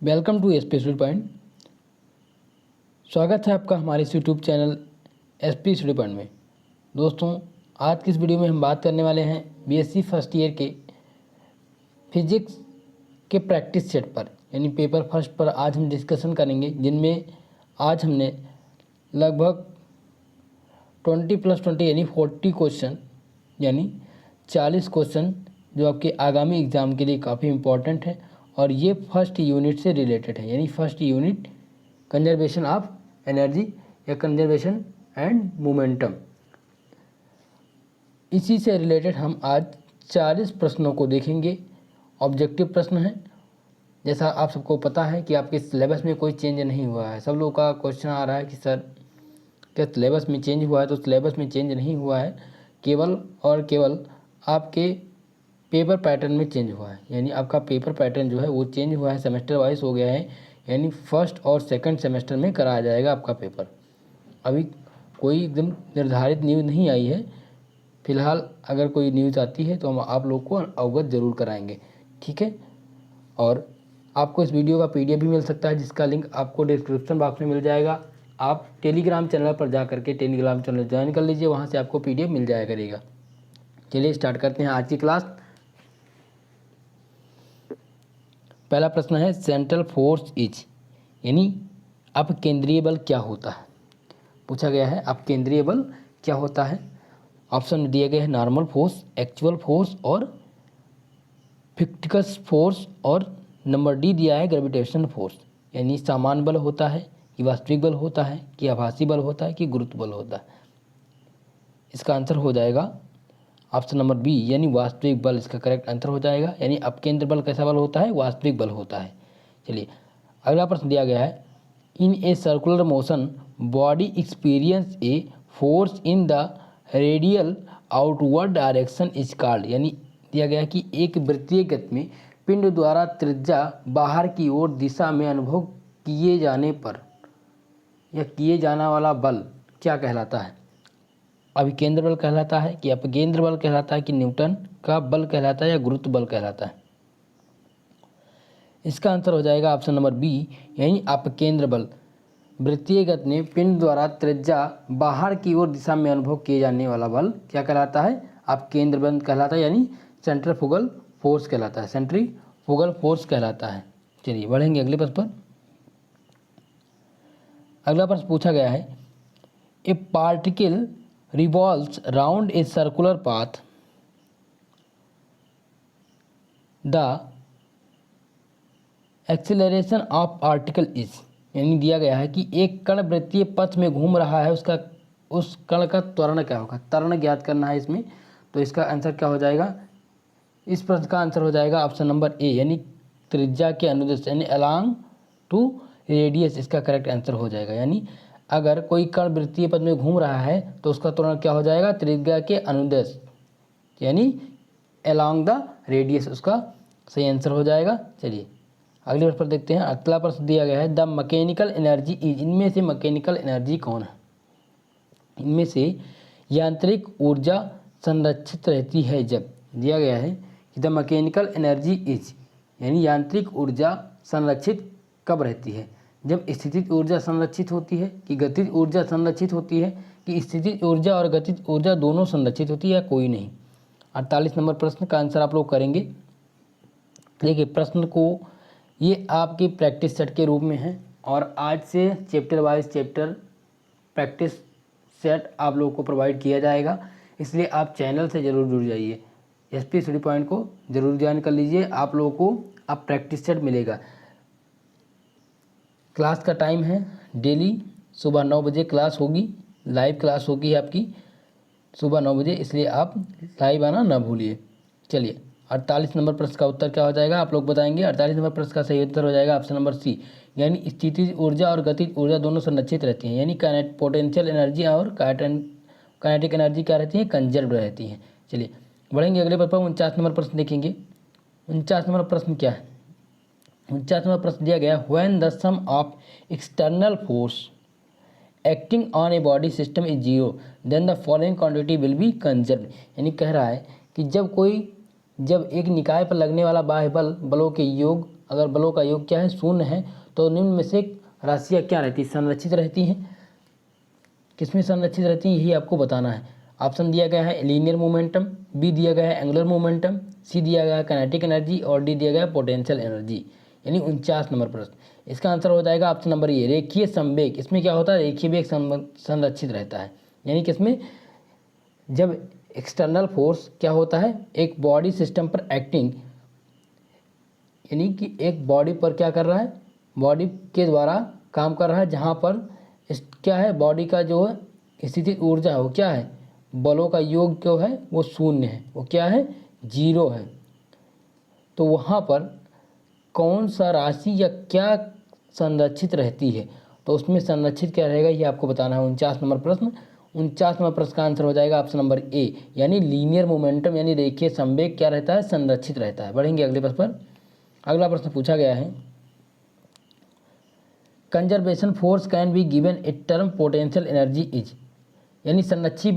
Welcome to SP study point. स्वागत है आपका हमारे इस YouTube channel SP study point में। दोस्तों, आज की इस वीडियो में हम बात करने वाले हैं बीएससी फर्स्ट ईयर के फिजिक्स के प्रैक्टिस सेट पर, यानी पेपर फर्स्ट पर आज हम डिस्कशन करेंगे, जिनमें आज हमने लगभग 20+20 यानी 40 क्वेश्चन यानी 40 क्वेश्चन जो आपके आगामी एग्ज़ाम के लिए काफ़ी इम्पोर्टेंट है और ये फर्स्ट यूनिट से रिलेटेड है, यानी first unit conservation of energy या कंजर्वेशन एंड मोमेंटम। इसी से रिलेटेड हम आज 40 प्रश्नों को देखेंगे। ऑब्जेक्टिव प्रश्न हैं। जैसा आप सबको पता है कि आपके सिलेबस में कोई चेंज नहीं हुआ है। सब लोगों का क्वेश्चन आ रहा है कि सर क्या सिलेबस में चेंज हुआ है, तो सिलेबस में चेंज नहीं हुआ है, केवल और केवल आपके पेपर पैटर्न में चेंज हुआ है। यानी आपका पेपर पैटर्न जो है वो चेंज हुआ है, सेमेस्टर वाइज हो गया है, यानी फर्स्ट और सेकंड सेमेस्टर में कराया जाएगा आपका पेपर। अभी कोई एकदम निर्धारित न्यूज़ नहीं आई है। फिलहाल अगर कोई न्यूज़ आती है तो हम आप लोग को अवगत ज़रूर कराएंगे, ठीक है। और आपको इस वीडियो का पीडीएफ भी मिल सकता है, जिसका लिंक आपको डिस्क्रिप्शन बॉक्स में मिल जाएगा। आप टेलीग्राम चैनल पर जा करके टेलीग्राम चैनल ज्वाइन कर लीजिए, वहाँ से आपको पीडीएफ मिल जाया करेगा। चलिए स्टार्ट करते हैं आज की क्लास। पहला प्रश्न है सेंट्रल फोर्स इज, यानी अपकेंद्रीय बल क्या होता है। पूछा गया है अपकेंद्रीय बल क्या होता है। ऑप्शन दिए गए हैं नॉर्मल फोर्स, एक्चुअल फोर्स और फिक्टिकस फोर्स, और नंबर डी दिया है ग्रेविटेशनल फोर्स। यानी सामान्य बल होता है कि वास्तविक बल होता है कि आभासी बल होता है कि गुरुत्व बल होता है। इसका आंसर हो जाएगा ऑप्शन नंबर बी, यानी वास्तविक बल इसका करेक्ट आंसर हो जाएगा। यानी अपकेंद्र बल कैसा बल होता है, वास्तविक बल होता है। चलिए अगला प्रश्न दिया गया है in a circular motion body experiences a force in the radial outward direction is called. यानी दिया गया है कि एक वृत्तीय गति में पिंड द्वारा त्रिज्या बाहर की ओर दिशा में अनुभव किए जाने पर या किए जाने वाला बल क्या कहलाता है। अभिकेंद्र बल कहलाता है कि अपकेंद्र बल कहलाता है कि न्यूटन का बल कहलाता है या गुरुत्व बल कहलाता है। इसका आंसर हो जाएगा ऑप्शन नंबर बी, यानी अपकेंद्र बल। वृत्तीय गति में पिंड द्वारा त्रिज्या बाहर की ओर दिशा में अनुभव किए जाने वाला बल क्या कहलाता है, अपकेंद्र बल कहलाता है, यानी सेंट्रीफ्यूगल फोर्स कहलाता है, सेंट्रीफ्यूगल फोर्स कहलाता है। चलिए बढ़ेंगे अगले प्रश्न पर। अगला प्रश्न पूछा गया है ए particle revolves round a circular path, the acceleration of particle is। यानी दिया गया है कि एक कण वृत्तीय पथ में घूम रहा है, उस कण का त्वरण क्या होगा, त्वरण ज्ञात करना है इसमें। तो इसका आंसर क्या हो जाएगा, इस प्रश्न का आंसर हो जाएगा ऑप्शन नंबर ए, यानी त्रिज्या के अनुदिश, यानी अलोंग टू रेडियस इसका करेक्ट आंसर हो जाएगा। यानी अगर कोई कण वृत्तीय पथ में घूम रहा है तो उसका त्वरण क्या हो जाएगा, त्रिज्या के अनुदिश, यानी अलोंग द रेडियस उसका सही आंसर हो जाएगा। चलिए अगले प्रश्न पर देखते हैं। अगला प्रश्न दिया गया है द मैकेनिकल एनर्जी इज, इनमें से मैकेनिकल एनर्जी कौन है। इनमें से यांत्रिक ऊर्जा संरक्षित रहती है जब, दिया गया है कि द मैकेनिकल एनर्जी इज, यानी यांत्रिक ऊर्जा संरक्षित कब रहती है, जब स्थितिज ऊर्जा संरक्षित होती है कि गतिज ऊर्जा संरक्षित होती है कि स्थितिज ऊर्जा और गतिज ऊर्जा दोनों संरक्षित होती है या कोई नहीं। 48 नंबर प्रश्न का आंसर आप लोग करेंगे। देखिए प्रश्न को ये आपकी प्रैक्टिस सेट के रूप में है और आज से chapter wise chapter practice set आप लोगों को प्रोवाइड किया जाएगा, इसलिए आप चैनल से ज़रूर जुड़ जाइए। एसपी स्टडी पॉइंट को ज़रूर ज्वाइन कर लीजिए, आप लोगों को अब प्रैक्टिस सेट मिलेगा। क्लास का टाइम है डेली सुबह 9 बजे क्लास होगी, लाइव क्लास होगी आपकी सुबह 9 बजे, इसलिए आप लाइव आना ना भूलिए। चलिए 48 नंबर प्रश्न का उत्तर क्या हो जाएगा आप लोग बताएंगे। 48 नंबर प्रश्न का सही उत्तर हो जाएगा ऑप्शन नंबर सी, यानी स्थितिज ऊर्जा और गतिज ऊर्जा दोनों संरक्षित रहती हैं, यानी पोटेंशियल एनर्जी और काइनेटिक एनर्जी क्या रहती है, कंजर्व रहती हैं। चलिए बढ़ेंगे अगले प्रश्न पर। 49 नंबर प्रश्न देखेंगे। 49 नंबर प्रश्न क्या है, 49 नंबर प्रश्न दिया गया when the sum of external force acting on a body system is zero then the following quantity will be conserve. यानी कह रहा है कि जब एक निकाय पर लगने वाला बाह्य बलों के योग अगर बलों का योग क्या है, शून्य है, तो निम्न में से राशियाँ क्या रहती है, संरक्षित रहती हैं। किसमें संरक्षित रहती है यही आपको बताना है। ऑप्शन दिया गया है लीनियर मोमेंटम, बी दिया गया है एंगुलर मोमेंटम, सी दिया गया है काइनेटिक एनर्जी और डी दिया गया है पोटेंशियल एनर्जी। यानी 49 नंबर प्रश्न। इसका आंसर हो जाएगा ऑप्शन नंबर ए, रेखीय संवेग। इसमें क्या होता है, रेखीय वेग संरक्षित रहता है। यानी कि इसमें जब एक्सटर्नल फोर्स क्या होता है, एक बॉडी सिस्टम पर एक्टिंग, यानी कि एक बॉडी पर क्या कर रहा है, बॉडी के द्वारा काम कर रहा है, जहाँ पर क्या है, बॉडी का जो है स्थिति ऊर्जा है वो क्या है, बलों का योग जो है वो शून्य है, वो क्या है, 0 है। तो वहाँ पर कौन सा राशि या क्या संरक्षित रहती है, तो उसमें संरक्षित क्या रहेगा ये आपको बताना है। 49 नंबर प्रश्न। 49 नंबर प्रश्न का आंसर हो जाएगा ऑप्शन नंबर ए, यानी लीनियर मोमेंटम यानी रेखीय संवेग क्या रहता है, संरक्षित रहता है। बढ़ेंगे अगले प्रश्न पर। अगला प्रश्न पूछा गया है, conservation force can be given a term potential energy is. यानी संरक्षी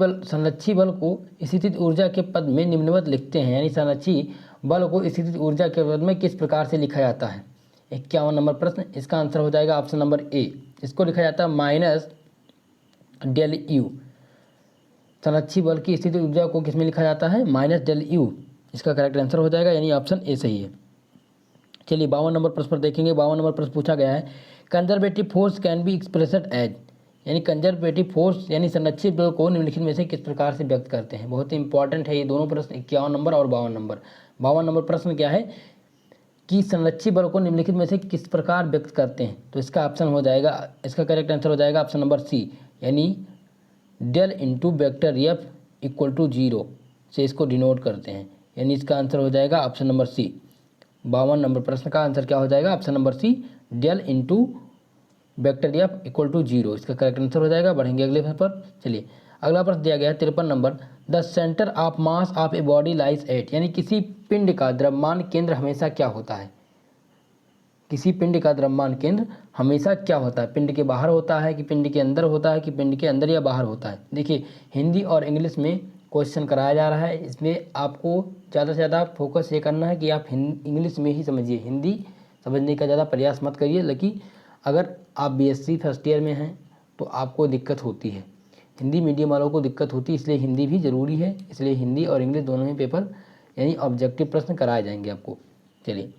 बल को स्थितिज ऊर्जा के पद में निम्नवत लिखते हैं। यानी संरक्षी बल को स्थितिज ऊर्जा के पद में किस प्रकार से लिखा जाता है। 51 नंबर प्रश्न। इसका आंसर हो जाएगा ऑप्शन नंबर ए, इसको लिखा जाता है माइनस डेल यू। संरक्षी बल की स्थितिज ऊर्जा को किस में लिखा जाता है, माइनस डेल यू। इसका करेक्ट आंसर हो जाएगा, यानी ऑप्शन ए सही है। चलिए 52 नंबर प्रश्न पर देखेंगे। 52 नंबर प्रश्न पूछा गया है, conservative force can be expressed as. यानी कंजर्वेटिव फोर्स यानी संरक्षित बल को निम्नलिखित में से किस प्रकार से व्यक्त करते हैं। बहुत ही इंपॉर्टेंट है ये दोनों प्रश्न, 51 नंबर और 52 नंबर। 52 नंबर प्रश्न क्या है कि संरक्षित बल को निम्नलिखित में से किस प्रकार व्यक्त करते हैं, तो इसका ऑप्शन हो जाएगा, इसका करेक्ट आंसर हो जाएगा ऑप्शन नंबर सी, यानी del into vector F equal to 0 से इसको डिनोट करते हैं। यानी इसका आंसर हो जाएगा ऑप्शन नंबर सी। 52 नंबर प्रश्न का आंसर क्या हो जाएगा, option number C, del into vector F equal to 0। इसका करेक्ट आंसर हो जाएगा। बढ़ेंगे अगले प्रश्न पर। चलिए अगला प्रश्न दिया गया है 53 number, the centre of mass of a body lies at. यानी किसी पिंड का द्रव्यमान केंद्र हमेशा क्या होता है। किसी पिंड का द्रव्यमान केंद्र हमेशा क्या होता है, पिंड के बाहर होता है कि पिंड के अंदर होता है कि पिंड के अंदर या बाहर होता है। देखिए हिंदी और इंग्लिश में क्वेश्चन कराया जा रहा है, इसमें आपको ज़्यादा से ज़्यादा फोकस ये करना है कि आप इंग्लिश में ही समझिए, हिंदी समझने का ज़्यादा प्रयास मत करिए। लेकिन अगर आप बीएससी फर्स्ट ईयर में हैं तो आपको दिक्कत होती है, हिंदी मीडियम वालों को दिक्कत होती है, इसलिए हिंदी भी ज़रूरी है। इसलिए हिंदी और इंग्लिश दोनों ही पेपर यानी ऑब्जेक्टिव प्रश्न कराए जाएंगे आपको। चलिए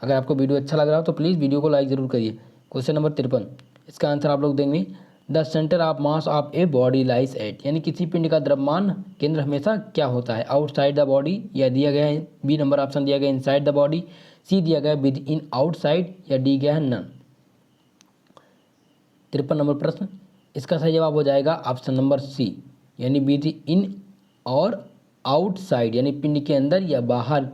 अगर आपको वीडियो अच्छा लग रहा हो तो प्लीज़ वीडियो को लाइक ज़रूर करिए। क्वेश्चन नंबर 53, इसका आंसर आप लोग देंगे, the centre of mass of a body lies at. यानी किसी पिंड का द्रव्यमान केंद्र हमेशा क्या होता है, आउटसाइड द बॉडी, या दिया गया है बी नंबर ऑप्शन दिया गया इनसाइड द बॉडी, सी दिया गया विद इन आउटसाइड, या डी गया है नन। 53 नंबर प्रश्न, इसका सही जवाब हो जाएगा ऑप्शन नंबर सी, यानी विद इन और आउटसाइड, यानी पिंड के अंदर या बाहर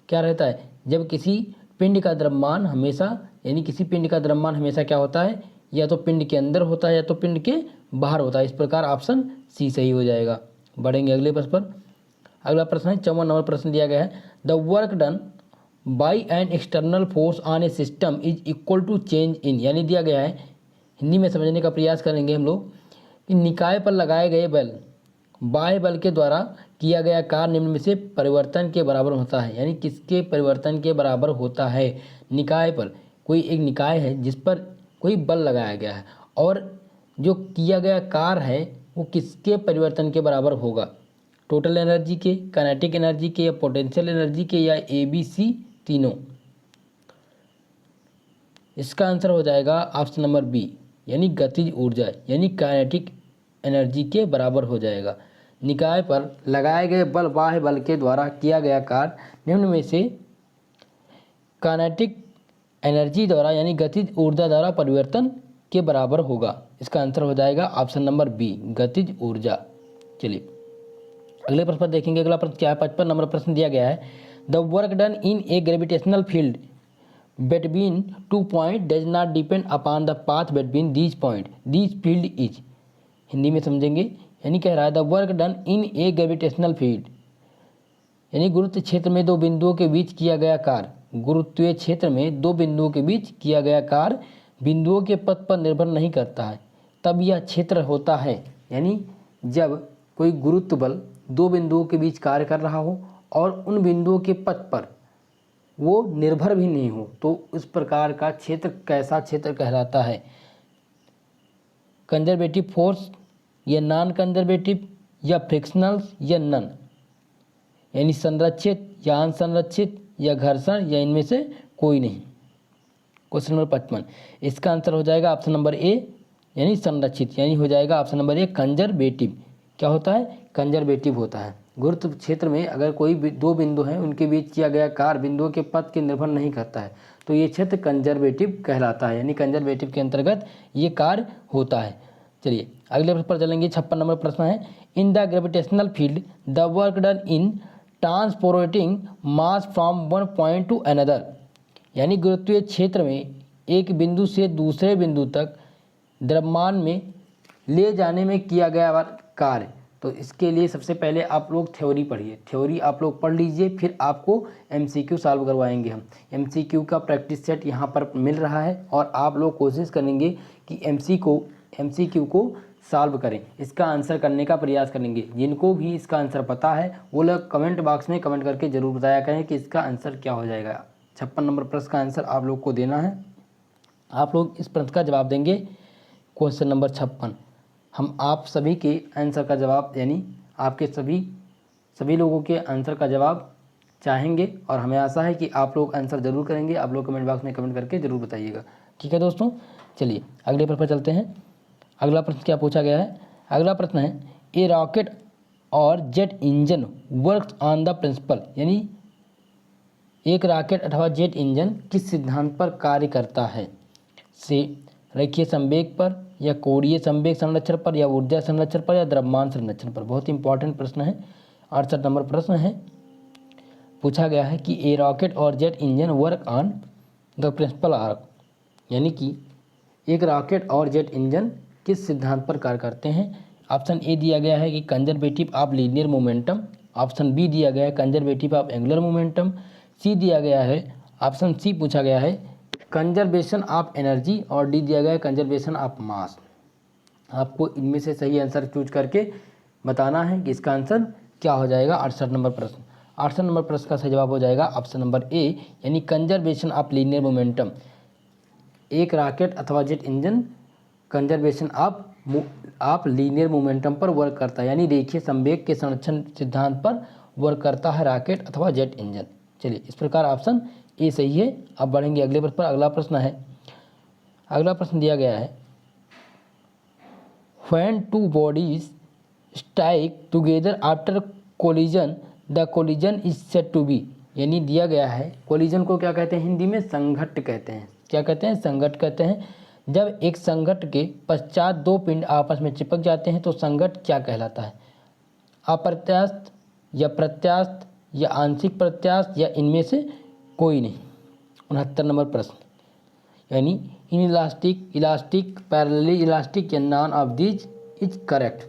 क्या रहता है। जब किसी पिंड का द्रव्यमान हमेशा, यानी किसी पिंड का द्रव्यमान हमेशा क्या होता है, या तो पिंड के अंदर होता है या तो पिंड के बाहर होता है। इस प्रकार ऑप्शन सी सही हो जाएगा। बढ़ेंगे अगले प्रश्न पर। अगला प्रश्न है 54 नंबर प्रश्न दिया गया है, the work done by an external force on a system is equal to change in. यानी दिया गया है, हिंदी में समझने का प्रयास करेंगे हम लोग, कि निकाय पर लगाए गए बल बाह्य बल के द्वारा किया गया कार्य निम्न में से परिवर्तन के बराबर होता है। यानी किसके परिवर्तन के बराबर होता है। निकाय पर, कोई एक निकाय है जिस पर कोई बल लगाया गया है और जो किया गया कार्य है वो किसके परिवर्तन के बराबर होगा, टोटल एनर्जी के, काइनेटिक एनर्जी के, या पोटेंशियल एनर्जी के, या ए बी सी तीनों। इसका आंसर हो जाएगा ऑप्शन नंबर बी, यानी गतिज ऊर्जा, यानी काइनेटिक एनर्जी के बराबर हो जाएगा। निकाय पर लगाए गए बल बाह्य बल के द्वारा किया गया कार्य निम्न में से काइनेटिक एनर्जी द्वारा यानी गतिज ऊर्जा द्वारा परिवर्तन के बराबर होगा। इसका आंसर हो जाएगा ऑप्शन नंबर बी, गतिज ऊर्जा। चलिए अगले प्रश्न पर देखेंगे। अगला प्रश्न क्या है, 55 नंबर प्रश्न दिया गया है, the work done in A gravitational field between 2 points does not depend upon the path between these points, this field is। Hindi में समझेंगे, यानी कह रहा है the work done in A gravitational field, यानी गुरुत्व क्षेत्र में दो बिंदुओं के बीच किया गया कार्य, गुरुत्वीय क्षेत्र में दो बिंदुओं के बीच किया गया कार्य बिंदुओं के पथ पर निर्भर नहीं करता है, तब यह क्षेत्र होता है। यानी जब कोई गुरुत्व बल दो बिंदुओं के बीच कार्य कर रहा हो और उन बिंदुओं के पथ पर वो निर्भर भी नहीं हो, तो उस प्रकार का क्षेत्र कैसा क्षेत्र कहलाता है? कंजर्वेटिव फोर्स या नॉन कंजर्वेटिव या फ्रिक्शनल या नन, यानी संरक्षित या अनसंरक्षित या घर्षण या इनमें से कोई नहीं। क्वेश्चन नंबर 55, इसका आंसर हो जाएगा ऑप्शन नंबर ए यानी संरक्षित, यानी हो जाएगा ऑप्शन नंबर ए कंजर्वेटिव। क्या होता है? कंजर्वेटिव होता है। गुरुत्व क्षेत्र में अगर कोई दो बिंदु हैं उनके बीच किया गया कार्य बिंदुओं के पथ के निर्भर नहीं करता है, तो ये क्षेत्र कंजर्वेटिव कहलाता है, यानी कंजर्वेटिव के अंतर्गत ये कार्य होता है। चलिए अगले प्रश्न पर चलेंगे। 56 नंबर प्रश्न है, in the gravitational field the work done in transporting mass from one point two another, यानी गुरुत्वीय क्षेत्र में एक बिंदु से दूसरे बिंदु तक द्रव्यमान में ले जाने में किया गया कार्य। तो इसके लिए सबसे पहले आप लोग थ्योरी पढ़िए, थ्योरी आप लोग पढ़ लीजिए, फिर आपको एमसीक्यू सॉल्व करवाएंगे हम। एमसीक्यू का प्रैक्टिस सेट यहाँ पर मिल रहा है और आप लोग कोशिश करेंगे कि एमसीक्यू को सॉल्व करें, इसका आंसर करने का प्रयास करेंगे। जिनको भी इसका आंसर पता है वो लोग कमेंट बॉक्स में कमेंट करके ज़रूर बताया करें कि इसका आंसर क्या हो जाएगा। 56 नंबर प्रश्न का आंसर आप लोग को देना है। आप लोग इस प्रश्न का जवाब देंगे क्वेश्चन नंबर 56। हम आप सभी के आंसर का जवाब, यानी आपके सभी लोगों के आंसर का जवाब चाहेंगे और हमें आशा है कि आप लोग आंसर ज़रूर करेंगे। आप लोग कमेंट बॉक्स में कमेंट करके ज़रूर बताइएगा। ठीक है दोस्तों, चलिए अगले प्रश्न पर चलते हैं। अगला प्रश्न क्या पूछा गया है? अगला प्रश्न है, ए रॉकेट और jet engine works on the principle, यानी एक रॉकेट अथवा जेट इंजन किस सिद्धांत पर कार्य करता है? से रेखीय संवेग पर या कोणीय संवेग संरक्षण पर या ऊर्जा संरक्षण पर या द्रव्यमान संरक्षण पर? बहुत इंपॉर्टेंट प्रश्न है। 68 नंबर प्रश्न है, पूछा गया है कि ए रॉकेट और jet engine work on the principle arc, यानी कि एक रॉकेट और जेट इंजन किस सिद्धांत पर कार्य करते हैं? ऑप्शन ए दिया गया है कि conservative of linear momentum, option B दिया गया है conservative of angular momentum, C दिया गया है, ऑप्शन सी पूछा गया है कंजर्वेशन ऑफ एनर्जी, और डी दिया गया है कंजर्वेशन ऑफ मास। आपको इनमें से सही आंसर चूज करके बताना है कि इसका आंसर क्या हो जाएगा। 68 नंबर प्रश्न, 68 नंबर प्रश्न का सही जवाब हो जाएगा ऑप्शन नंबर ए, यानी कंजर्वेशन ऑफ लीनियर मोमेंटम। एक रॉकेट अथवा jet engine conservation of linear momentum पर वर्क करता है, यानी रेखीय संवेग के संरक्षण सिद्धांत पर वर्क करता है रॉकेट अथवा जेट इंजन। चलिए इस प्रकार ऑप्शन ए सही है। अब बढ़ेंगे अगले प्रश्न पर। अगला प्रश्न है, अगला प्रश्न दिया गया है, when two bodies strike together after collision the collision is said to be, यानी दिया गया है कोलिजन को क्या कहते हैं? हिंदी में संघट्ट कहते हैं। क्या कहते हैं? संघट्ट कहते हैं। जब एक संघट्ट के पश्चात दो पिंड आपस में चिपक जाते हैं तो संघट्ट क्या कहलाता है? अप्रत्यास्थ या प्रत्यास्थ या आंशिक प्रत्यास्थ या इनमें से कोई नहीं। 69 नंबर प्रश्न, यानी इन इलास्टिक पैरेलली इलास्टिक या none of these is correct.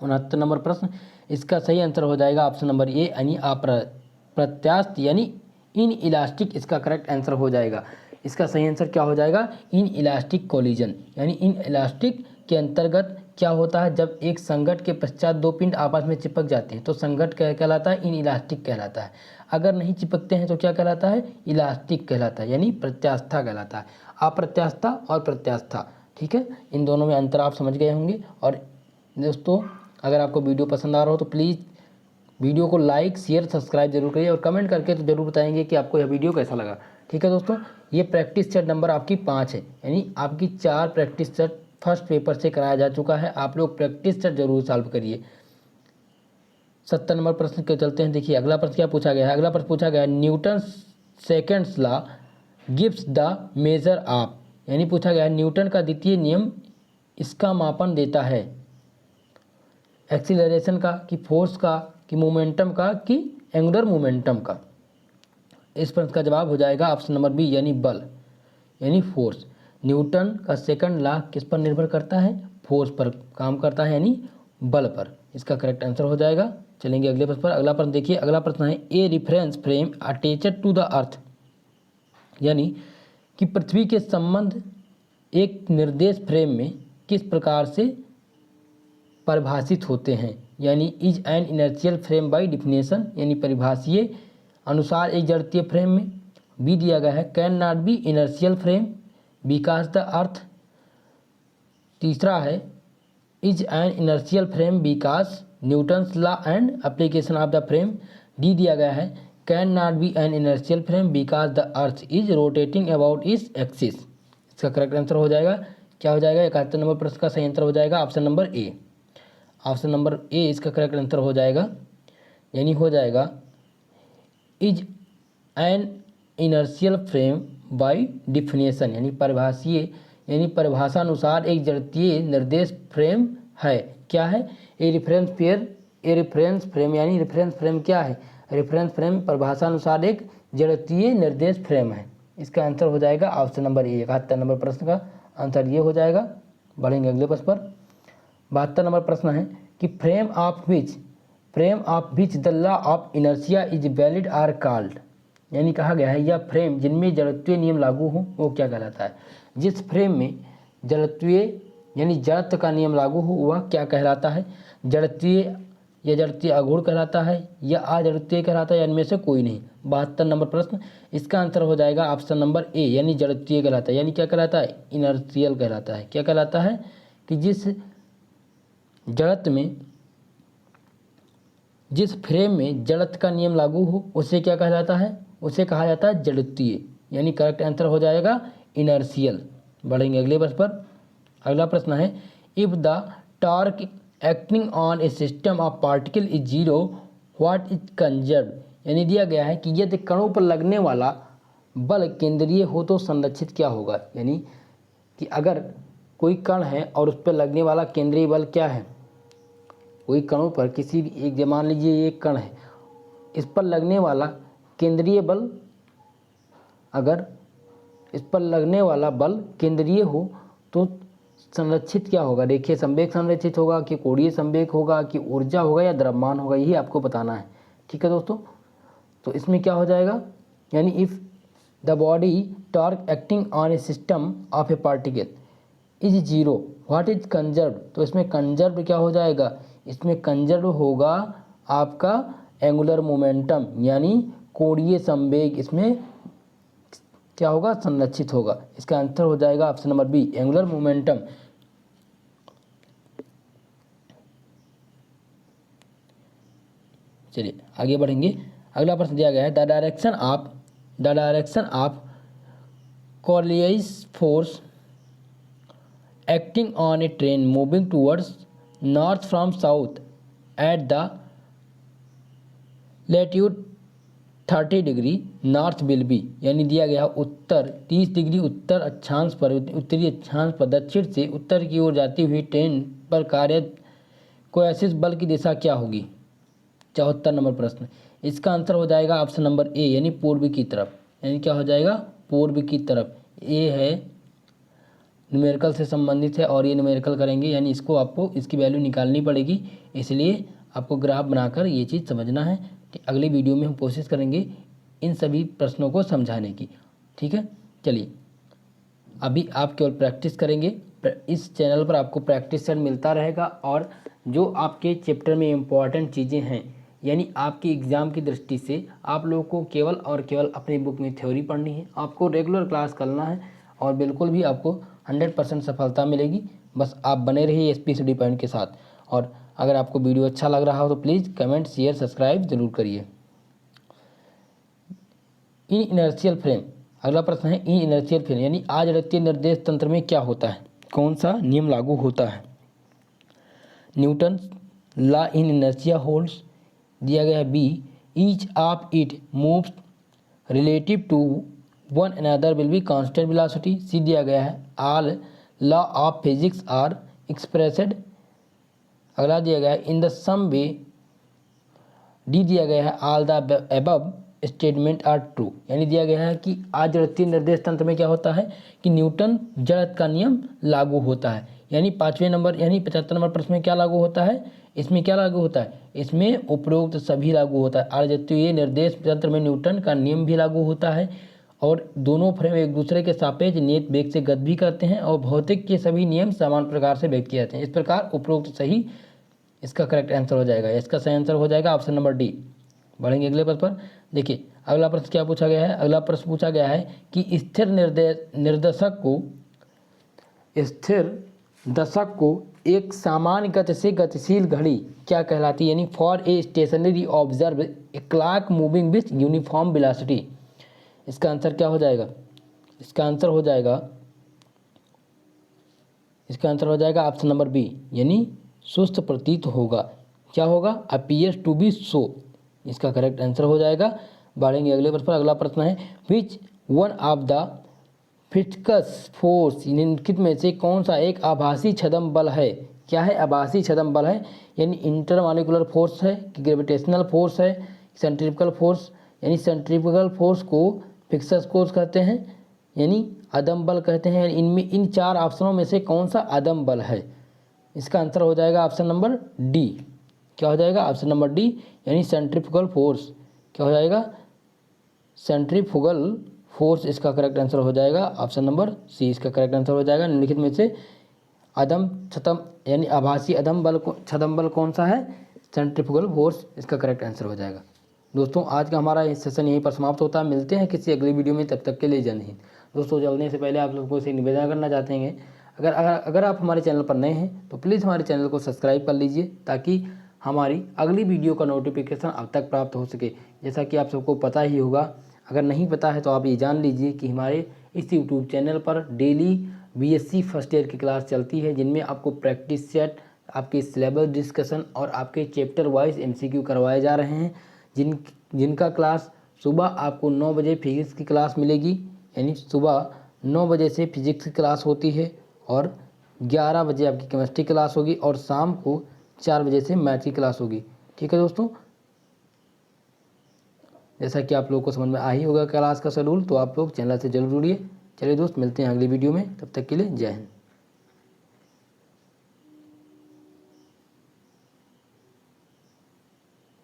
69 number प्रश्न, इसका सही आंसर हो जाएगा ऑप्शन नंबर ए, यानी अप्रत्यास्थ यानी इन इलास्टिक इसका करेक्ट आंसर हो जाएगा। इसका सही आंसर क्या हो जाएगा? इन इलास्टिक कोलिजन, यानी इन इलास्टिक के अंतर्गत क्या होता है? जब एक संघट्ट के पश्चात दो पिंड आपस में चिपक जाते हैं तो संघट्ट क्या कहलाता है? इन इलास्टिक कहलाता है। अगर नहीं चिपकते हैं तो क्या कहलाता है? इलास्टिक कहलाता है, यानी प्रत्यास्था कहलाता है। अप्रत्यास्था और प्रत्यास्था, ठीक है, इन दोनों में अंतर आप समझ गए होंगे। और दोस्तों अगर आपको वीडियो पसंद आ रहा हो तो प्लीज़ वीडियो को लाइक शेयर सब्सक्राइब जरूर करिए और कमेंट करके तो जरूर बताएंगे कि आपको यह वीडियो कैसा लगा। ठीक है दोस्तों, ये प्रैक्टिस सेट नंबर आपकी 5 है, यानी आपकी 4 प्रैक्टिस सेट फर्स्ट पेपर से कराया जा चुका है। आप लोग प्रैक्टिस सेट जरूर सॉल्व करिए। 70 नंबर प्रश्न के चलते हैं। देखिए अगला प्रश्न क्या पूछा गया है? अगला प्रश्न पूछा गया है, Newton seconds law gives the measure of, यानी पूछा गया है न्यूटन का द्वितीय नियम इसका मापन देता है। एक्सीलरेशन का, कि फोर्स का, कि मोमेंटम का, कि एंगुलर मोमेंटम का? इस प्रश्न का जवाब हो जाएगा ऑप्शन नंबर बी, यानी बल, यानी फोर्स। न्यूटन का सेकंड लॉ किस पर निर्भर करता है? फोर्स पर काम करता है, यानी बल पर। इसका करेक्ट आंसर हो जाएगा। चलेंगे अगले प्रश्न पर। अगला प्रश्न देखिए, अगला प्रश्न है, a reference frame attached to the earth, यानी कि पृथ्वी के संबंध एक निर्देश फ्रेम में किस प्रकार से परिभाषित होते हैं? यानी is an inertial frame by definition, यानी परिभाषीय अनुसार एक जड़त्वीय फ्रेम में। बी दिया गया है can not be inertial frame because the earth. तीसरा है is an inertial frame because Newton's law and application of the frame. D दिया गया है can not be N inertial frame because the earth is rotating about is axis. इसका correct answer हो जाएगा, क्या हो जाएगा, 71 नंबर प्रश्न का सही आंसर हो जाएगा option number A. Option number A इसका करेक्ट आंसर हो जाएगा, यानी हो जाएगा is an inertial frame by definition, यानी परिभाषीय यानी परिभाषानुसार एक जड़त्वीय निर्देश फ्रेम है। क्या है, a reference pair, a reference frame, यानी रेफरेंस फ्रेम क्या है, रेफरेंस फ्रेम परिभाषानुसार एक जड़त्वीय निर्देश फ्रेम है। इसका आंसर हो जाएगा ऑप्शन नंबर ए। 71 नंबर प्रश्न का आंसर ये हो जाएगा। बढ़ेंगे अगले प्रश्न पर। 72 नंबर प्रश्न है कि frame of which the law of inertia is valid are called, यानी कहा गया है यह फ्रेम जिनमें जड़त्वीय नियम लागू हो वो क्या कहलाता है। जिस फ्रेम में जड़त्वीय यानी जड़त्व का नियम लागू हो वह क्या कहलाता है, जड़त्वीय या जड़त्वीय अगुण कहलाता है या अजड़त्वीय कहलाता है, या इनमें से कोई नहीं। 72 नंबर प्रश्न, इसका आंसर हो जाएगा ऑप्शन नंबर ए, यानी जड़त्वीय कहलाता है। यानी क्या कहलाता है, इनर्शियल कहलाता है। क्या कहलाता है कि जिस फ्रेम में जड़त्व का नियम लागू हो उसे क्या कहलाता है, उसे कहा जाता है जड़त्वीय, यानी करेक्ट आंसर हो जाएगा इनर्शियल। बढ़ेंगे अगले प्रश्न पर। अगला प्रश्न है if the torque acting on a system of particle is zero what is conserve, यानी दिया गया है कि यदि कणों पर लगने वाला बल केंद्रीय हो तो संरक्षित क्या होगा, यानी कि अगर कोई कण है और उस पर लगने वाला केंद्रीय बल क्या है, कोई कणों पर किसी भी एक, मान लीजिए एक कण है, इस पर लगने वाला केंद्रीय बल, अगर इस पर लगने वाला बल केंद्रीय हो तो संरक्षित क्या होगा। देखिए संवेग संरक्षित होगा कि कोणीय संवेग होगा कि ऊर्जा होगा या द्रव्यमान होगा, यही आपको बताना है। ठीक है दोस्तों, तो इसमें क्या हो जाएगा, यानी if the body torque acting on a system of A particle is zero what is conserve, तो इसमें कंजर्व क्या हो जाएगा, इसमें कंजर्व होगा आपका एंगुलर मोमेंटम, यानी कोणीय संवेग इसमें क्या होगा, संरक्षित होगा। इसका आंसर हो जाएगा option number B, angular momentum. चलिए आगे बढ़ेंगे। अगला प्रश्न दिया गया है the direction of Coriolis force acting on a train moving towards north from south at the latitude 30 degree north will be, यानी दिया गया उत्तर 30 डिग्री उत्तर अक्षांश पर, उत्तरी अक्षांश पर दक्षिण से उत्तर की ओर जाती हुई ट्रेन पर कार्यरत कोएसिस बल की दिशा क्या होगी। 74 नंबर प्रश्न, इसका आंसर हो जाएगा ऑप्शन नंबर ए, यानी पूर्व की तरफ, यानी क्या हो जाएगा, पूर्व की तरफ। ए है न्यूमेरिकल से संबंधित है और ये न्यूमेरिकल करेंगे, यानी इसको आपको इसकी वैल्यू निकालनी पड़ेगी, इसलिए आपको ग्राफ बनाकर ये चीज़ समझना है। अगली वीडियो में हम कोशिश करेंगे इन सभी प्रश्नों को समझाने की। ठीक है, चलिए अभी आप केवल प्रैक्टिस करेंगे। इस चैनल पर आपको प्रैक्टिस सेट मिलता रहेगा और जो आपके चैप्टर में इम्पॉर्टेंट चीज़ें हैं, यानी आपके एग्ज़ाम की दृष्टि से आप लोगों को केवल और केवल अपनी बुक में थ्योरी पढ़नी है, आपको रेगुलर क्लास करना है और बिल्कुल भी आपको 100% सफलता मिलेगी। बस आप बने रहिए SPCD पॉइंट के साथ। और अगर आपको वीडियो अच्छा लग रहा हो तो प्लीज़ कमेंट शेयर सब्सक्राइब जरूर करिए। इन इनर्शियल फ्रेम, अगला प्रश्न है इन इनर्शियल फ्रेम यानी अजड़त्वीय निर्देश तंत्र में क्या होता है, कौन सा नियम लागू होता है। Newton law in inertia holds, दिया गया है B each of it moves relative to one another will be constant velocity. C दिया गया है all law of physics are expressed. अगला दिया गया है in the some way. D दिया गया है all the above statement are true, यानी दिया गया है कि अजड़त्वीय निर्देश तंत्र में क्या होता है कि न्यूटन जड़त्व का नियम लागू होता है। यानी 5वें नंबर यानी 75 नंबर प्रश्न में क्या लागू होता है, इसमें क्या लागू होता है, इसमें उपरोक्त सभी लागू होता है। अजड़त्वीय निर्देश तंत्र में न्यूटन का नियम भी लागू होता है और दोनों फ्रेम एक दूसरे के सापेक्ष नियत वेग से गति भी करते हैं और भौतिक के सभी नियम समान प्रकार से व्यक्त किए जाते हैं। इस प्रकार उपरोक्त सही इसका करेक्ट आंसर हो जाएगा। इसका सही आंसर हो जाएगा ऑप्शन नंबर डी। बढ़ेंगे अगले पद पर। देखिए अगला प्रश्न क्या पूछा गया है? अगला प्रश्न पूछा गया है कि स्थिर दशक को एक सामान्य गति से गतिशील घड़ी क्या कहलाती है? यानी for a stationary observe a clock moving with uniform velocity. इसका आंसर क्या हो जाएगा? इसका आंसर हो जाएगा ऑप्शन नंबर बी, यानी सुस्त प्रतीत होगा। क्या होगा? अपीयर्स टू बी सो, इसका करेक्ट आंसर हो जाएगा। बढ़ेंगे अगले प्रश्न पर। अगला प्रश्न है which one of the physics force, निम्नलिखित में से कौन सा एक आभासी छद्म बल है? क्या है? आभासी छद्म बल है, यानी इंटरमॉलिक्यूलर फोर्स है कि ग्रेविटेशनल फोर्स है, सेंट्रीफ्यूगल फोर्स, यानी सेंट्रीफ्यूगल फोर्स को फिक्सस फोर्स कहते हैं, यानी अदम बल कहते हैं। इनमें इन चार ऑप्शनों में से कौन सा अदम बल है? इसका आंसर हो जाएगा ऑप्शन नंबर डी। क्या हो जाएगा? ऑप्शन नंबर डी, यानी सेंट्रीफ्यूगल फोर्स। क्या हो जाएगा? सेंट्रीफ्यूगल फोर्स इसका करेक्ट आंसर हो जाएगा। ऑप्शन नंबर सी इसका करेक्ट आंसर हो जाएगा। निम्नलिखित में से अदम छद्म यानी आभासी अदम बल छद्म बल कौन सा है? सेंट्रीफ्यूगल फोर्स इसका करेक्ट आंसर हो जाएगा। दोस्तों आज का हमारा सेशन यहीं पर समाप्त होता है। मिलते हैं किसी अगली वीडियो में, तब तक के लिए जय हिंद। दोस्तों जल्दी से पहले आप लोगों से निवेदन करना चाहते हैं, अगर आप हमारे चैनल पर नए हैं तो प्लीज़ हमारे चैनल को सब्सक्राइब कर लीजिए, ताकि हमारी अगली वीडियो का नोटिफिकेशन अब तक प्राप्त हो सके। जैसा कि आप सबको पता ही होगा, अगर नहीं पता है तो आप ये जान लीजिए कि हमारे इस यूट्यूब चैनल पर डेली बीएससी फर्स्ट ईयर की क्लास चलती है, जिनमें आपको प्रैक्टिस सेट, आपके सिलेबस डिस्कशन और आपके चैप्टर वाइज एमसीक्यू करवाए जा रहे हैं। जिनका क्लास सुबह आपको 9 बजे फिजिक्स की क्लास मिलेगी, यानी सुबह 9 बजे से फिजिक्स की क्लास होती है, और 11 बजे आपकी केमिस्ट्री क्लास होगी, और शाम को 4 बजे से मैथ की क्लास होगी। ठीक है दोस्तों, जैसा कि आप लोगों को समझ में आ ही होगा क्लास का शेड्यूल, तो आप लोग चैनल से जरूर जुड़िए। चलिए दोस्त, मिलते हैं अगली वीडियो में, तब तक के लिए जय हिंद।